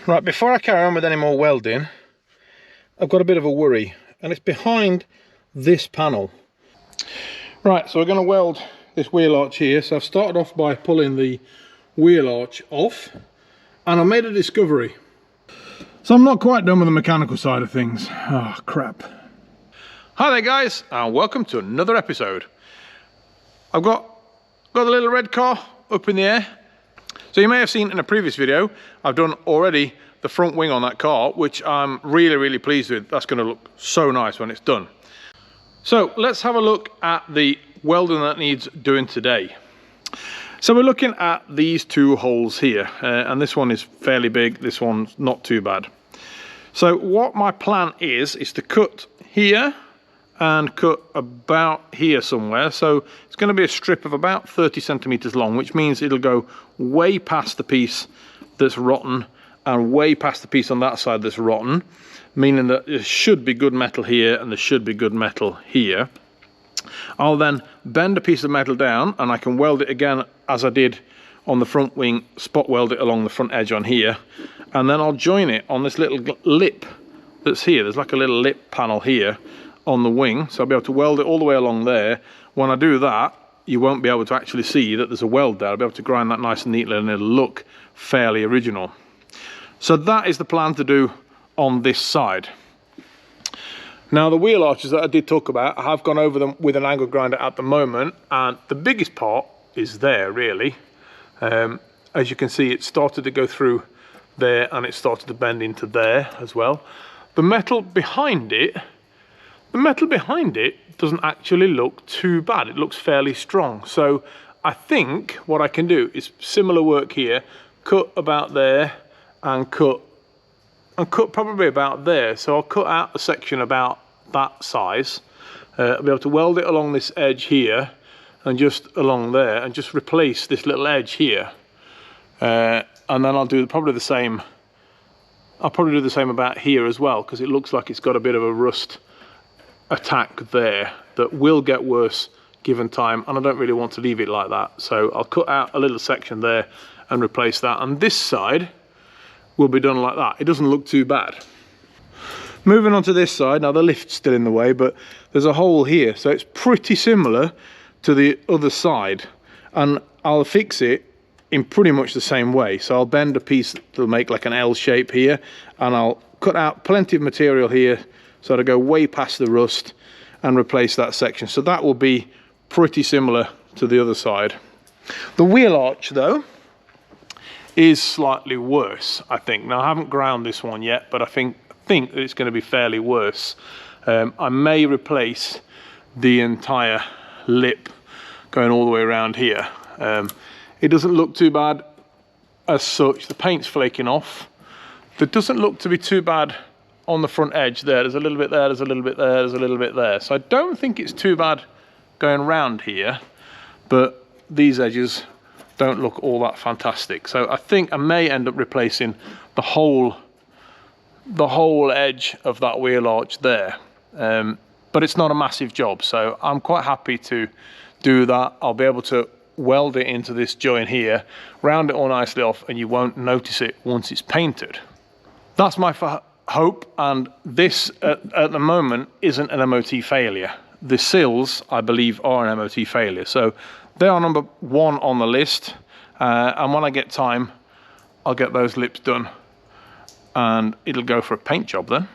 Right, before I carry on with any more welding, I've got a bit of a worry, and it's behind this panel. Right, so we're going to weld this wheel arch here. So I've started off by pulling the wheel arch off, and I made a discovery. So I'm not quite done with the mechanical side of things. Oh, crap. Hi there guys, and welcome to another episode. I've got the little red car up in the air. So you may have seen in a previous video, I've done already the front wing on that car, which I'm really pleased with. That's going to look so nice when it's done. So let's have a look at the welding that needs doing today. So we're looking at these two holes here, and this one is fairly big, this one's not too bad. So what my plan is to cut here and cut about here somewhere. So it's going to be a strip of about 30 centimeters long, which means it'll go way past the piece that's rotten and way past the piece on that side that's rotten, meaning that there should be good metal here and there should be good metal here. I'll then bend a piece of metal down and I can weld it again as I did on the front wing, spot weld it along the front edge on here, and then I'll join it on this little lip that's here. There's like a little lip panel here on the wing, so I'll be able to weld it all the way along there. When I do that, you won't be able to actually see that there's a weld there. I'll be able to grind that nice and neatly and it'll look fairly original. So that is the plan to do on this side. Now the wheel arches that I did talk about, I have gone over them with an angle grinder at the moment, and the biggest part is there really. As you can see, it started to go through there and it started to bend into there as well. The metal behind it doesn't actually look too bad. It looks fairly strong. So I think what I can do is similar work here, cut about there and cut probably about there. So I'll cut out a section about that size. I'll be able to weld it along this edge here and just along there and just replace this little edge here. And then I'll do probably the same. I'll probably do the same about here as well, because it looks like it's got a bit of a rust attack there that will get worse given time, and I don't really want to leave it like that. So I'll cut out a little section there and replace that, and this side will be done like that. It doesn't look too bad. Moving on to this side, now the lift's still in the way, but there's a hole here, so it's pretty similar to the other side, and I'll fix it in pretty much the same way. So I'll bend a piece that'll make like an L shape here, and I'll cut out plenty of material here so to go way past the rust and replace that section. So that will be pretty similar to the other side. The wheel arch though is slightly worse, I think. Now I haven't ground this one yet, but I think that it's going to be fairly worse. I may replace the entire lip going all the way around here. It doesn't look too bad as such. The paint's flaking off. There doesn't look to be too bad on the front edge there. There's a little bit there, there's a little bit there, there's a little bit there. So I don't think it's too bad going round here, but these edges don't look all that fantastic. So I think I may end up replacing the whole edge of that wheel arch there. But it's not a massive job, so I'm quite happy to do that. I'll be able to weld it into this joint here, round it all nicely off, and you won't notice it once it's painted. That's my hope, and this at the moment isn't an MOT failure. The sills, I believe, are an MOT failure, so they are number one on the list, and when I get time I'll get those lips done and it'll go for a paint job then.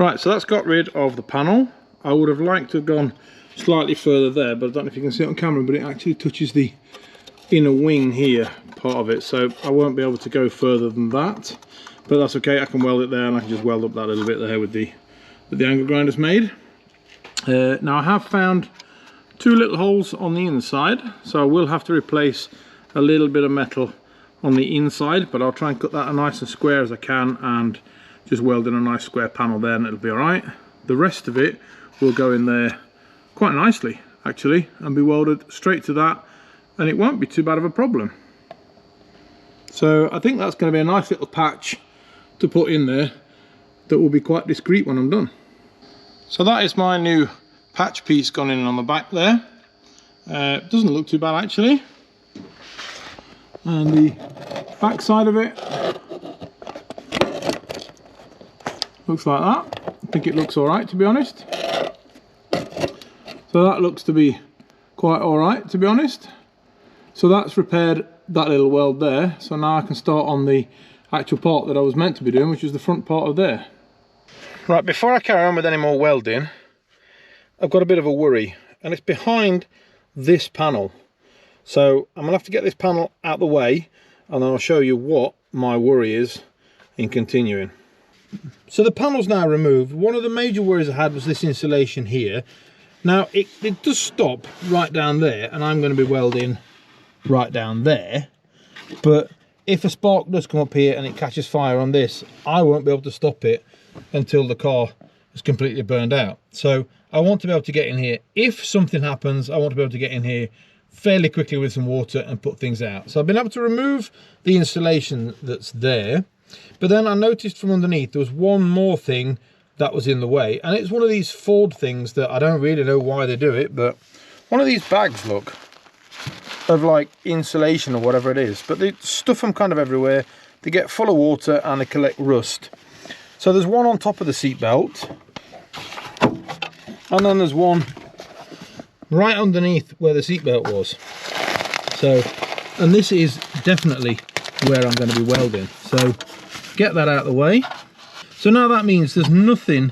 Right, so that's got rid of the panel. I would have liked to have gone slightly further there, but I don't know if you can see it on camera, but it actually touches the inner wing here, part of it, so I won't be able to go further than that. But that's okay, I can weld it there, and I can just weld up that little bit there with the angle grinder's made. Now I have found 2 little holes on the inside, so I will have to replace a little bit of metal on the inside, but I'll try and cut that as nice and square as I can and just weld in a nice square panel there, and it'll be alright. The rest of it will go in there quite nicely actually and be welded straight to that, and it won't be too bad of a problem. So I think that's going to be a nice little patch to put in there that will be quite discreet when I'm done. So that is my new patch piece gone in on the back there. Doesn't look too bad actually. And the back side of it looks like that. I think it looks alright, to be honest. So that looks to be quite alright, to be honest. So that's repaired that little weld there. So now I can start on the actual part that I was meant to be doing, which is the front part of there. Right, before I carry on with any more welding, I've got a bit of a worry, and it's behind this panel. So I'm gonna have to get this panel out of the way, and then I'll show you what my worry is in continuing. So the panel's now removed. One of the major worries I had was this insulation here. Now it does stop right down there, and I'm going to be welding right down there, but if a spark does come up here and it catches fire on this, I won't be able to stop it until the car is completely burned out. So I want to be able to get in here. If something happens, I want to be able to get in here fairly quickly with some water and put things out. So I've been able to remove the insulation that's there, but then I noticed from underneath there was one more thing that was in the way, and it's one of these Ford things that I don't really know why they do it, but one of these bags, look, of like insulation or whatever it is, but they stuff them kind of everywhere. They get full of water and they collect rust. So there's one on top of the seat belt, and then there's one right underneath where the seat belt was. So, and this is definitely where I'm going to be welding, so get that out of the way. So now that means there's nothing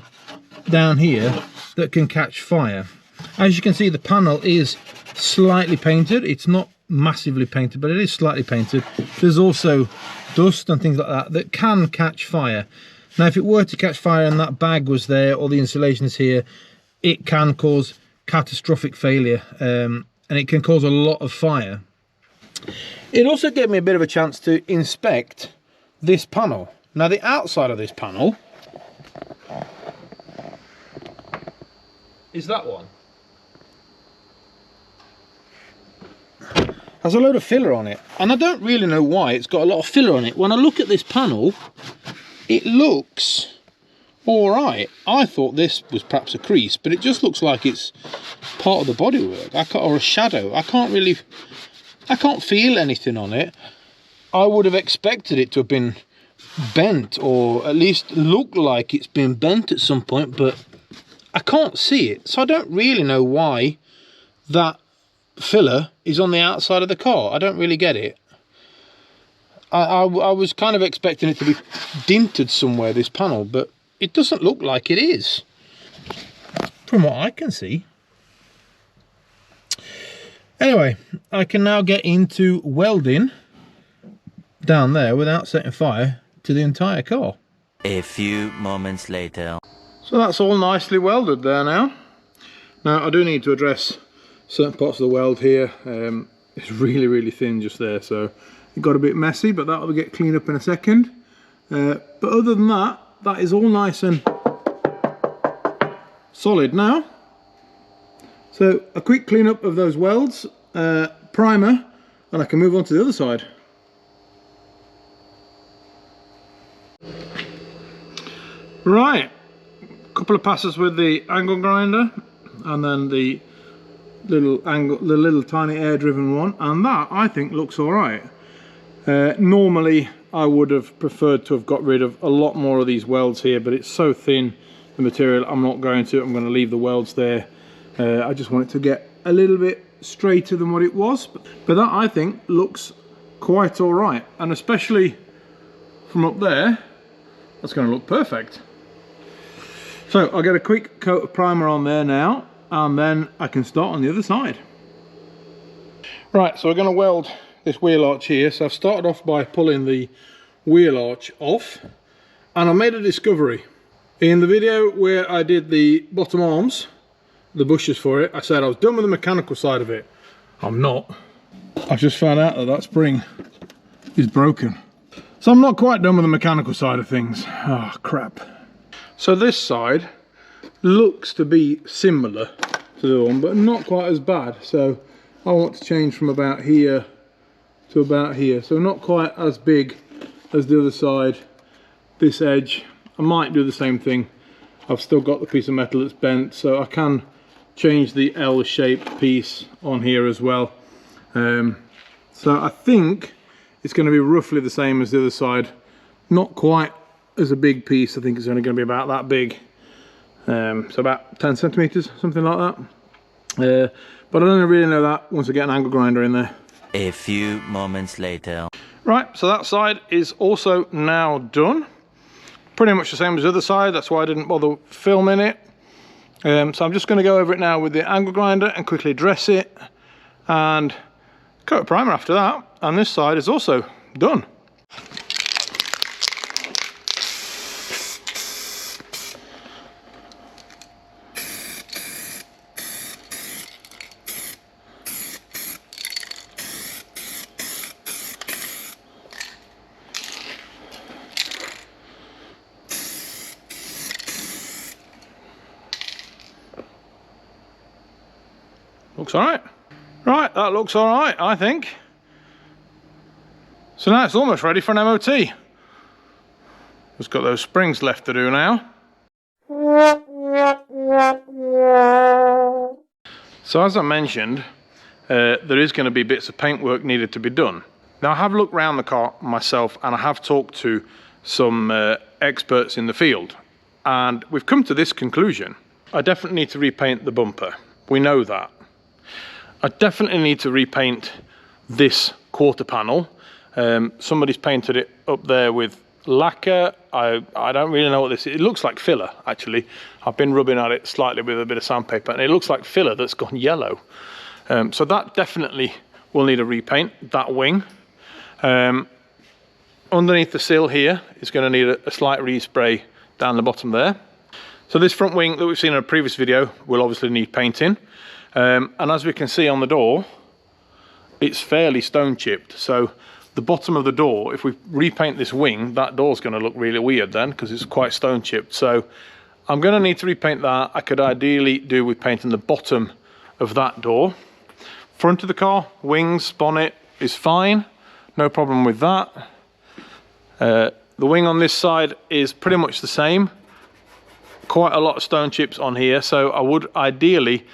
down here that can catch fire. As you can see, the panel is slightly painted. It's not massively painted, but it is slightly painted. There's also dust and things like that that can catch fire. Now if it were to catch fire and that bag was there, or the insulation is here, it can cause catastrophic failure, and it can cause a lot of fire. It also gave me a bit of a chance to inspect this panel. Now the outside of this panel is that one. Has a load of filler on it, and I don't really know why it's got a lot of filler on it. When I look at this panel, it looks alright. I thought this was perhaps a crease, but it just looks like it's part of the bodywork, or a shadow. I can't feel anything on it. I would have expected it to have been bent, or at least look like it's been bent at some point, but I can't see it, so I don't really know why that filler is on the outside of the car. I don't really get it. I was kind of expecting it to be dinted somewhere, this panel, but it doesn't look like it is from what I can see. Anyway, I can now get into welding down there without setting fire to the entire car. A few moments later. So that's all nicely welded there now. Now I do need to address certain parts of the weld here. It's really thin just there, so it got a bit messy, but that'll get cleaned up in a second. But other than that, that is all nice and solid now. So a quick clean up of those welds, primer, and I can move on to the other side. Right, a couple of passes with the angle grinder, and then the little tiny air driven one, and that I think looks all right. Normally I would have preferred to have got rid of a lot more of these welds here, but it's so thin, the material, I'm not going to. I'm going to leave the welds there. I just want it to get a little bit straighter than what it was, but that I think looks quite all right, and especially from up there, that's going to look perfect. So I'll get a quick coat of primer on there now, and then I can start on the other side. Right, so we're going to weld this wheel arch here. So I've started off by pulling the wheel arch off, and I made a discovery. In the video where I did the bottom arms, the bushes for it, I said I was done with the mechanical side of it. I'm not. I've just found out that that spring is broken. So I'm not quite done with the mechanical side of things. Oh, crap. So this side looks to be similar to the other one, but not quite as bad. So I want to change from about here to about here. So not quite as big as the other side. This edge, I might do the same thing. I've still got the piece of metal that's bent, so I can change the L-shaped piece on here as well. So I think it's going to be roughly the same as the other side. Not quite as a big piece. I think it's only going to be about that big. So about 10 centimeters, something like that. But I don't really know that once I get an angle grinder in there. A few moments later. Right, so that side is also now done. Pretty much the same as the other side, that's why I didn't bother filming it. So I'm just going to go over it now with the angle grinder and quickly dress it and coat primer after that. And this side is also done. Looks all right. Right, that looks all right, I think. So now it's almost ready for an MOT. Just got those springs left to do now. So as I mentioned, there is going to be bits of paintwork needed to be done. Now I have looked around the car myself, and I have talked to some experts in the field, and we've come to this conclusion. I definitely need to repaint the bumper. We know that. I definitely need to repaint this quarter panel. Somebody's painted it up there with lacquer. I don't really know what this is. It looks like filler, actually. I've been rubbing at it slightly with a bit of sandpaper, and it looks like filler that's gone yellow. So that definitely will need a repaint, that wing. Underneath the sill here is going to need a slight respray down the bottom there. So this front wing that we've seen in a previous video will obviously need painting. And as we can see on the door, it's fairly stone chipped. So the bottom of the door, if we repaint this wing, that door's going to look really weird then, because it's quite stone chipped. So I'm going to need to repaint that. I could ideally do with painting the bottom of that door. Front of the car, wings, bonnet is fine. No problem with that. The wing on this side is pretty much the same. Quite a lot of stone chips on here. So I would ideally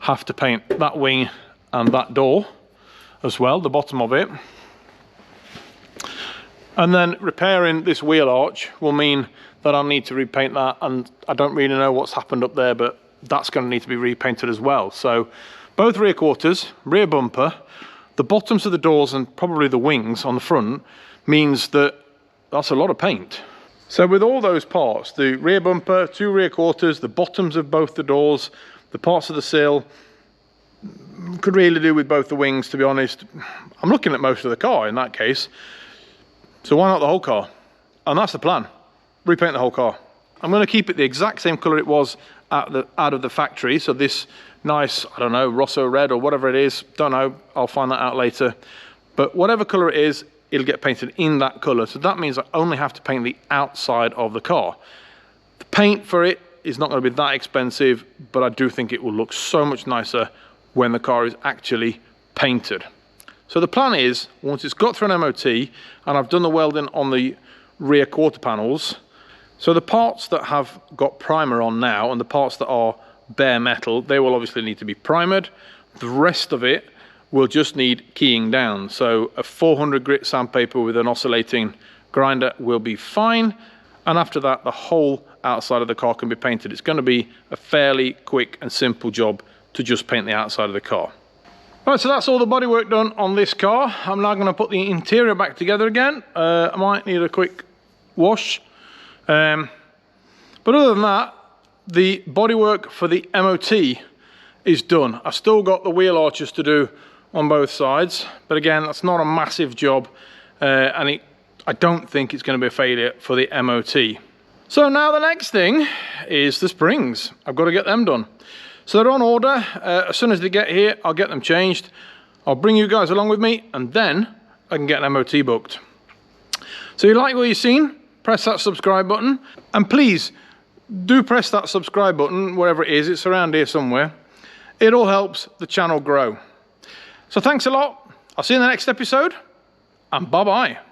have to paint that wing and that door as well, the bottom of it. And then repairing this wheel arch will mean that I'll need to repaint that, and I don't really know what's happened up there, but that's going to need to be repainted as well. So both rear quarters, rear bumper, the bottoms of the doors and probably the wings on the front means that that's a lot of paint. So with all those parts, the rear bumper, two rear quarters, the bottoms of both the doors, the parts of the sill, could really do with both the wings, to be honest. I'm looking at most of the car in that case. So why not the whole car? And that's the plan. Repaint the whole car. I'm going to keep it the exact same colour it was out of the factory. So this nice, I don't know, Rosso red or whatever it is. Don't know. I'll find that out later. But whatever colour it is, it'll get painted in that colour. So that means I only have to paint the outside of the car. The paint for it is not going to be that expensive, but I do think it will look so much nicer when the car is actually painted. So the plan is, once it's got through an MOT and I've done the welding on the rear quarter panels, so the parts that have got primer on now and the parts that are bare metal, they will obviously need to be primered. The rest of it will just need keying down. So a 400 grit sandpaper with an oscillating grinder will be fine. And after that, the whole outside of the car can be painted. It's going to be a fairly quick and simple job to just paint the outside of the car. Right, so that's all the bodywork done on this car. I'm now going to put the interior back together again. I might need a quick wash. But other than that, the bodywork for the MOT is done. I've still got the wheel arches to do on both sides, but again, that's not a massive job, and I don't think it's going to be a failure for the MOT. So now the next thing is the springs. I've got to get them done. So they're on order. As soon as they get here, I'll get them changed. I'll bring you guys along with me, and then I can get an MOT booked. So you like what you've seen? Press that subscribe button, and please do press that subscribe button wherever it is. It's around here somewhere. It all helps the channel grow. So thanks a lot. I'll see you in the next episode, and bye bye.